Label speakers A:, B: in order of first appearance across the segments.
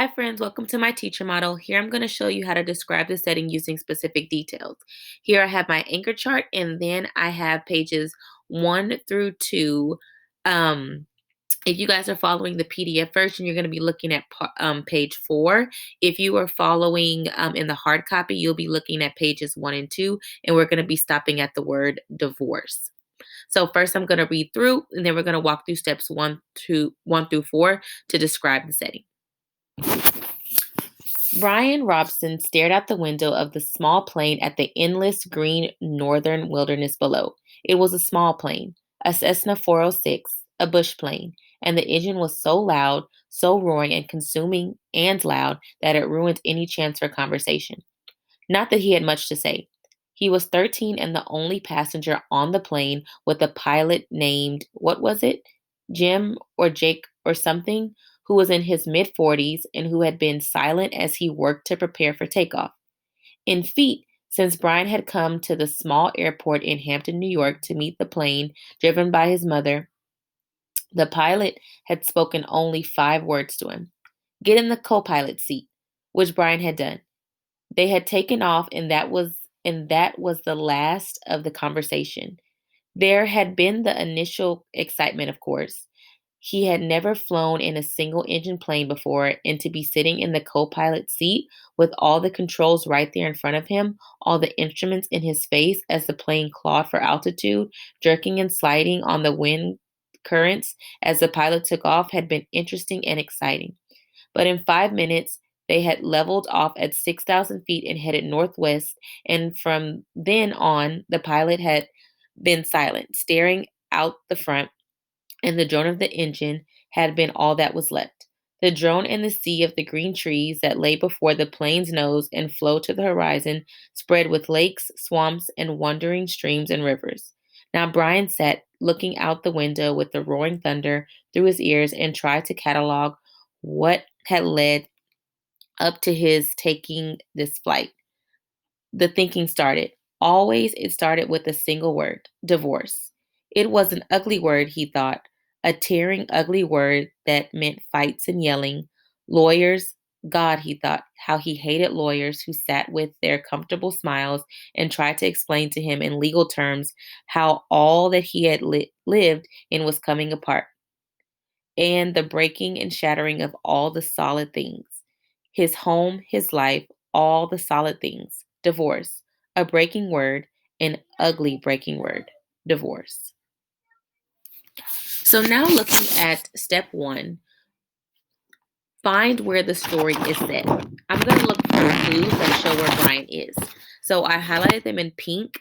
A: Hi friends, welcome to my teacher model. Here I'm going to show you how to describe the setting using specific details. Here I have my anchor chart and then I have pages 1 through 2. Um, if you guys are following the PDF version, you're going to be looking at page 4. If you are following in the hard copy, you'll be looking at pages 1 and 2, and we're going to be stopping at the word divorce. So first I'm going to read through and then we're going to walk through steps 1 through 4 to describe the setting. Brian Robson stared out the window of the small plane at the endless green northern wilderness below. It was a small plane, a Cessna 406, a bush plane, and the engine was so loud, so roaring and consuming and loud that it ruined any chance for conversation. Not that he had much to say. He was 13 and the only passenger on the plane with a pilot named, what was it? Jim or Jake or something, who was in his mid 40s and who had been silent as he worked to prepare for takeoff. In feet, since Brian had come to the small airport in Hampton, New York to meet the plane driven by his mother, the pilot had spoken only 5 words to him. Get in the co pilot seat, which Brian had done. They had taken off and that was the last of the conversation. There had been the initial excitement, of course. He had never flown in a single engine plane before, and to be sitting in the co pilot seat with all the controls right there in front of him, all the instruments in his face as the plane clawed for altitude, jerking and sliding on the wind currents as the pilot took off, had been interesting and exciting. But in 5 minutes, they had leveled off at 6,000 feet and headed northwest, and from then on, the pilot had been silent, staring out the front, and the drone of the engine had been all that was left. The drone and the sea of the green trees that lay before the plane's nose and flowed to the horizon, spread with lakes, swamps, and wandering streams and rivers. Now Brian sat looking out the window with the roaring thunder through his ears and tried to catalog what had led up to his taking this flight. The thinking started. Always it started with a single word: divorce. It was an ugly word, he thought, a tearing, ugly word that meant fights and yelling. Lawyers, God, he thought, how he hated lawyers who sat with their comfortable smiles and tried to explain to him in legal terms how all that he had lived in was coming apart, and the breaking and shattering of all the solid things: his home, his life, all the solid things. Divorce, a breaking word, an ugly breaking word. Divorce. So now looking at step 1, find where the story is set. I'm going to look for clues that show where Brian is. So I highlighted them in pink,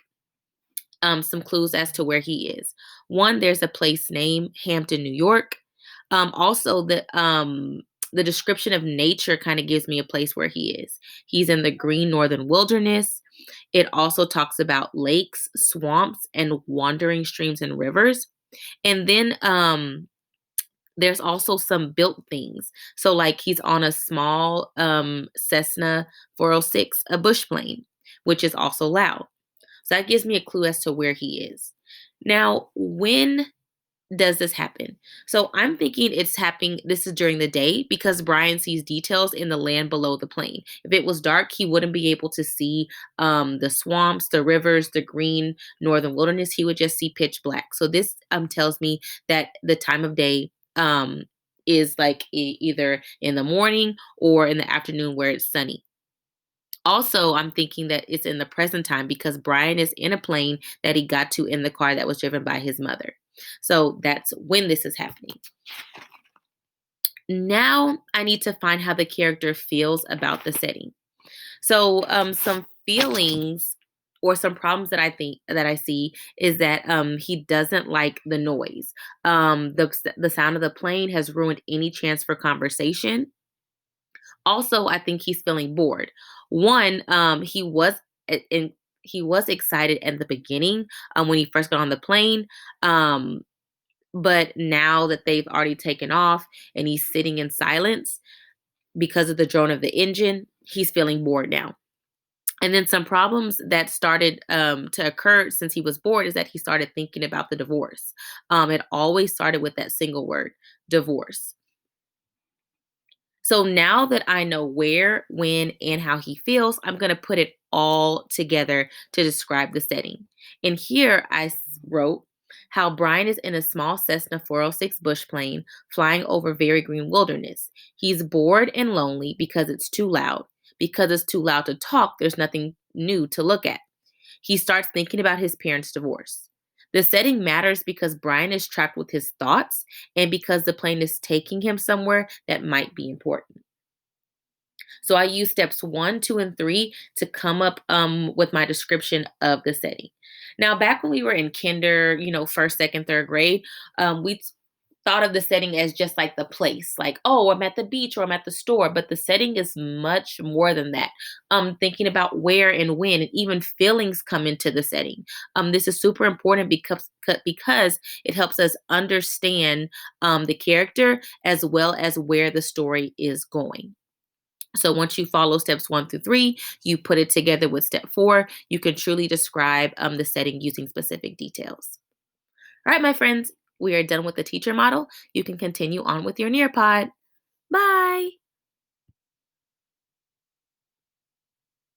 A: some clues as to where he is. One, there's a place name, Hampton, New York. Also, the description of nature kind of gives me a place where he is. He's in the green northern wilderness. It also talks about lakes, swamps, and wandering streams and rivers. And then there's also some built things. So, like, he's on a small Cessna 406, a bush plane, which is also loud. So that gives me a clue as to where he is. Now, when does this happen? So I'm thinking it's happening, this is during the day because Brian sees details in the land below the plane. If it was dark, he wouldn't be able to see the swamps, the rivers, the green northern wilderness. He would just see pitch black. So this tells me that the time of day is like either in the morning or in the afternoon where it's sunny. Also, I'm thinking that it's in the present time because Brian is in a plane that he got to in the car that was driven by his mother. So that's when this is happening. Now I need to find how the character feels about the setting. So some feelings or some problems that I see is that he doesn't like the noise. The sound of the plane has ruined any chance for conversation. Also, I think he's feeling bored. One, in he was excited at the beginning when he first got on the plane. Um, but now that they've already taken off and he's sitting in silence because of the drone of the engine, he's feeling bored now. And then some problems that started to occur since he was bored is that he started thinking about the divorce. It always started with that single word, divorce.
B: So now that I know where, when, and how he feels, I'm going to put it all together to describe the setting. And here wrote how Brian is in a small Cessna 406 bush plane flying over very green wilderness. He's bored and lonely because it's too loud. Because it's too loud to talk, there's nothing new to look at. He starts thinking about his parents' divorce. The setting matters because Brian is trapped with his thoughts and because the plane is taking him somewhere that might be important. So I use steps one, two, and three to come up with my description of the setting. Now, back when we were in kinder, first, second, third grade, we thought of the setting as just like the place, like, oh, I'm at the beach or I'm at the store. But the setting is much more than that. Thinking about where and when, and even feelings come into the setting. This is super important because it helps us understand the character as well as where the story is going. So once you follow steps one through three, you put it together with step four, you can truly describe the setting using specific details. All right, my friends, we are done with the teacher model. You can continue on with your Nearpod. Bye.